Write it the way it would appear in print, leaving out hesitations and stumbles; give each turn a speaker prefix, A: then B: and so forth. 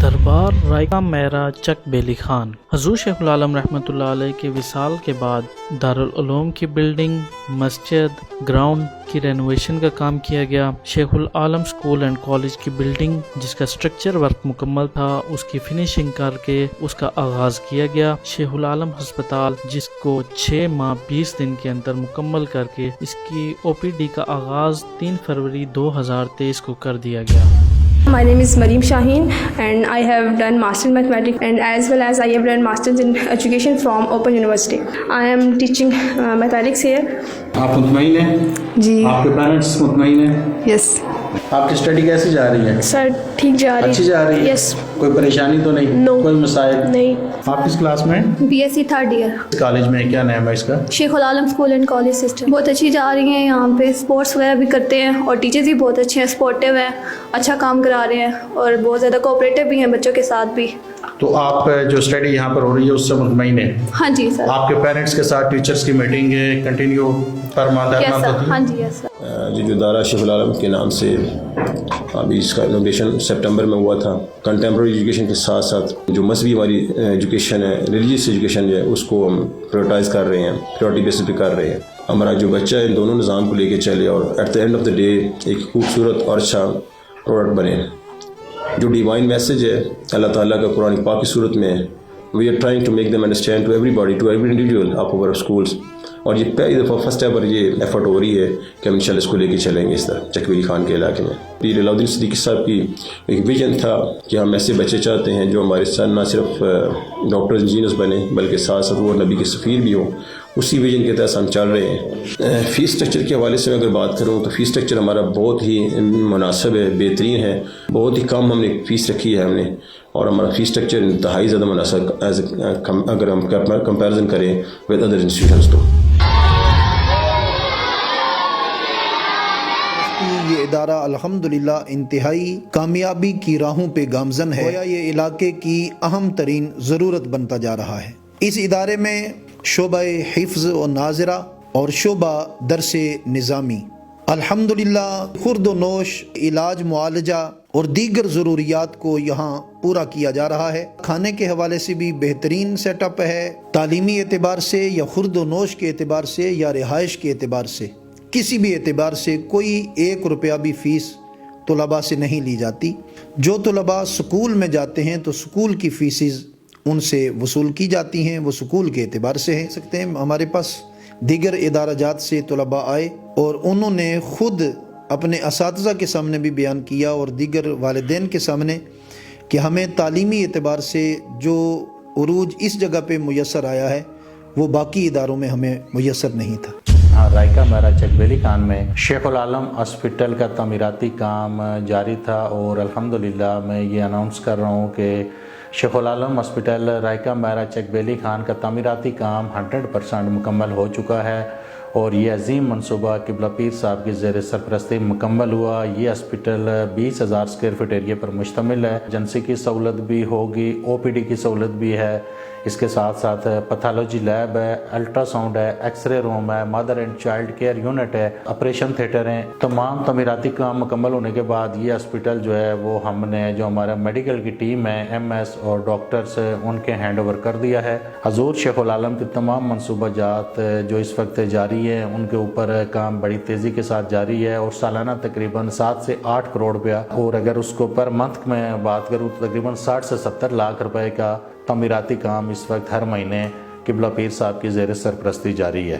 A: دربار رائکا میرا چک بیلی خان۔ حضور شیخ العالم رحمۃ اللہ علیہ کے وصال کے بعد دارالعلوم کی بلڈنگ، مسجد، گراؤنڈ کی رینوویشن کا کام کیا گیا۔ شیخ العالم اسکول اینڈ کالج کی بلڈنگ جس کا اسٹرکچر ورک مکمل تھا، اس کی فنیشنگ کر کے اس کا آغاز کیا گیا۔ شیخ العالم ہسپتال جس کو 6 ماہ 20 دن کے اندر مکمل کر کے اس کی OPD کا آغاز 3 فروری 2023 کو کر دیا گیا۔
B: My name is Mareem Shaheen and I have done Master in Mathematics and as well as I have done Masters in Education from Open University. I am teaching Mathematics here.
C: آپ مطمئن ہیں؟
B: جی۔
C: آپ کے پیرنٹس مطمئن ہیں؟
B: Yes.
C: آپ کی study کیسی جا رہی ہے؟
B: سر ٹھیک جا رہی ہے۔
C: اچھی جا رہی ہے؟
B: Yes.
C: کوئی پریشانی تو نہیں؟
B: No.
C: کوئی مسائل؟
B: نہیں۔
C: آپ کس کلاس میں؟
B: BSc third year.
C: کالج میں کیا نام ہے اس کا؟
B: شیخ العالم اسکول اینڈ کالج سسٹم۔ بہت اچھی جا رہی ہیں، یہاں پہ اسپورٹس وغیرہ بھی کرتے ہیں اور ٹیچرز بھی بہت اچھے ہیں، سپورٹیو ہیں، اچھا کام کرا رہے ہیں اور بہت زیادہ کوآپریٹو بھی ہیں بچوں کے ساتھ بھی۔
C: تو آپ جو اسٹڈی یہاں پر ہو رہی ہے اس سے مطمئن ہیں؟
B: ہاں جی سر۔
C: آپ کے پیرنٹس کے ساتھ ٹیچرس کی میٹنگ کنٹینیو پر ماہ
B: یس
C: درمان
B: سر۔
C: ہوتی ہے؟
B: ہاں جی یس سر۔
D: جو ادارہ شیخ العالم کے نام سے ابھی اس کا انوگریشن سپٹمبر میں ہوا تھا، کنٹمپرری ایجوکیشن کے ساتھ ساتھ جو مذہبی ہماری ایجوکیشن ہے، ریلیجیس ایجوکیشن ہے، اس کو ہم پریورٹائز کر رہے ہیں، پریورٹی بیسس پہ کر رہے ہیں۔ ہمارا جو بچہ ہے ان دونوں نظام کو لے کے چلے اور at the end of the day ایک خوبصورت اور اچھا پروڈکٹ بنے۔ جو ڈیوائن میسج ہے اللہ تعالیٰ کا قرآن پاک کی صورت میں ہے، we are trying to make them understand to everybody, to every individual of our schools, اور یہ پہلی دفعہ فرسٹ ایور یہ ایفرٹ ہو رہی ہے کہ ہم انشاءاللہ اس کو لے کے چلیں گے اس طرح چک بیلی خان کے علاقے میں۔ پیر علاؤدین صدیقی صاحب کی ایک ویژن تھا کہ ہم ایسے بچے چاہتے ہیں جو ہمارے ساتھ نہ صرف ڈاکٹر انجینئرز بنے بلکہ ساتھ ساتھ وہ نبی کے سفیر بھی ہوں، اسی ویژن کے تحت ہم چل رہے ہیں۔ فیس اسٹرکچر کے حوالے سے میں اگر بات کروں تو فیس اسٹرکچر ہمارا بہت ہی مناسب ہے، بہترین ہے، بہت ہی کم ہم نے فیس رکھی ہے ہم نے، اور ہمارا فیس اسٹرکچر انتہائی زیادہ مناسب اگر ہم کمپیریزن کریں ود ادر انسٹیٹیوشنز تو۔
E: یہ ادارہ الحمدللہ انتہائی کامیابی کی راہوں پہ گامزن ہے، گویا یہ علاقے کی اہم ترین ضرورت بنتا جا رہا ہے۔ اس ادارے میں شعبہ حفظ و ناظرہ اور شعبہ درس نظامی الحمدللہ خرد و نوش، علاج، معالجہ اور دیگر ضروریات کو یہاں پورا کیا جا رہا ہے۔ کھانے کے حوالے سے بھی بہترین سیٹ اپ ہے، تعلیمی اعتبار سے یا خرد و نوش کے اعتبار سے یا رہائش کے اعتبار سے، کسی بھی اعتبار سے کوئی 1 روپیہ بھی فیس طلباء سے نہیں لی جاتی۔ جو طلباء سکول میں جاتے ہیں تو سکول کی فیسز ان سے وصول کی جاتی ہیں، وہ سکول کے اعتبار سے ہے سکتے ہیں۔ ہمارے پاس دیگر ادارہ جات سے طلباء آئے اور انہوں نے خود اپنے اساتذہ کے سامنے بھی بیان کیا اور دیگر والدین کے سامنے کہ ہمیں تعلیمی اعتبار سے جو عروج اس جگہ پہ میسر آیا ہے وہ باقی اداروں میں ہمیں میسر نہیں تھا۔
F: رائکا میرا چک بیلی خان میں شیخ العالم ہاسپٹل کا تعمیراتی کام جاری تھا اور الحمدللہ میں یہ اناؤنس کر رہا ہوں کہ شیخ العالم ہاسپٹل رائکا میرا چک بیلی خان کا تعمیراتی کام 100% مکمل ہو چکا ہے اور یہ عظیم منصوبہ قبلہ پیر صاحب کی زیر سرپرستی مکمل ہوا۔ یہ ہاسپٹل 20,000 اسکوائر فٹ ایریا پر مشتمل ہے، ایمرجنسی کی سہولت بھی ہوگی، OPD کی سہولت بھی ہے، اس کے ساتھ ساتھ پیتھالوجی لیب ہے، الٹرا ساؤنڈ ہے، ایکس رے روم ہے، mother and child care unit ہے، آپریشن تھیٹر ہیں۔ تمام تعمیراتی کام مکمل ہونے کے بعد یہ ہاسپٹل جو ہے وہ ہم نے جو ہمارا میڈیکل کی ٹیم ہے، MS اور ڈاکٹرز، ان کے ہینڈ اوور کر دیا ہے۔ حضور شیخ العالم کے تمام منصوبہ جات جو اس وقت جاری ہیں ان کے اوپر کام بڑی تیزی کے ساتھ جاری ہے اور سالانہ تقریباً 7 سے 8 کروڑ روپیہ، اور اگر اس کو پر منتھ میں بات کروں تو تقریباً 60 سے 70 لاکھ روپے کا تعمیراتی کام اس وقت ہر مہینے قبلہ پیر صاحب کی زیر سرپرستی جاری ہے۔